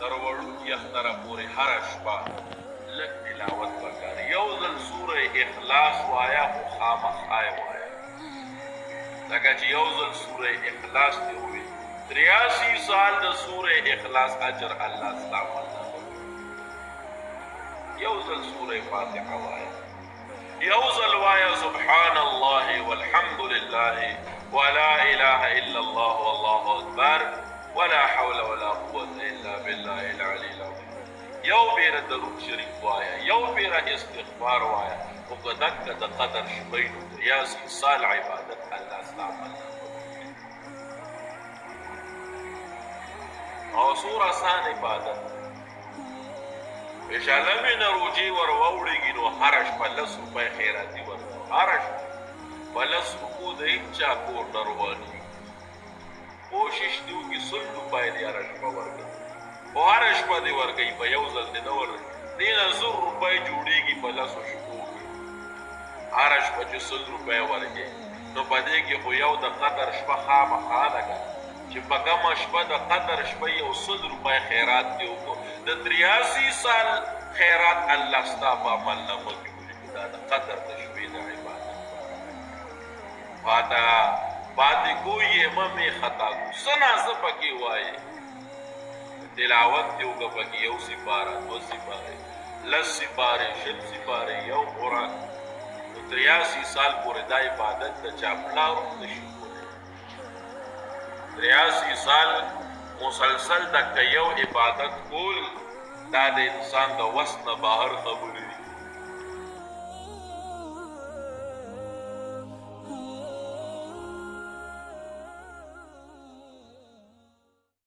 تروړو یختره پورې هر شپه لږ تلاوت وکړ یو ځل سوره اخلاص وایا خو خامخا یې وایا لکه چې یو ځل سوره اخلاص دې ووایي 83 سال د سوره اخلاص اجر الله ستا یو ځل سوره فاتحه وایا یو ځل وایا سبحان الله والحمد لله ولا اله الا الله والله اکبر ولا حول ولا قوة الا بالله العلي العظيم یو بیره درود شریف وایا یو بیره استغفار وایا او قدک د قدر شپې نو 83 سال عبادت الله ستا او سور آسان عبادت اشاله مې نه روجي ور واوړېږي نو هره شپه 10 روپۍ خیراتي ورکړو هره شپه په 10 روپو د هېچا کور نه روانېږي کوشش دې وکړي 100 روپۍ دې هره شپه ورکړي خو هره شپه دې ورکوي په یو ځل دې نه ورکوي دې نه 100 روپۍ جوړېږي په 10 شپو کې هره شپه چې 100 روپۍ ورکوي نو په دې کې خو یو د قدر شپه خامخا ده که چې په کومه شپه د قدر شپه یو 100 روپۍ خیرات دې وکړو د 83 سال خیرات الله ستا په عمل نه مخکې ولیکي دا د قدر د شپې د عبادت فاتحه پاتې کوی مه مې خطا کو څه ناڅه پکې وایې تلاوت دې وکړه پکې یو سپاره 2 سپارې 10 سپارې 20 سپارې یو قرآن نو 83 سال پورې دا عبادت د چا پلار هم نشي 83 سال مسلسل د یو عبادت کول دا د انسان د وس نه بهر خبرې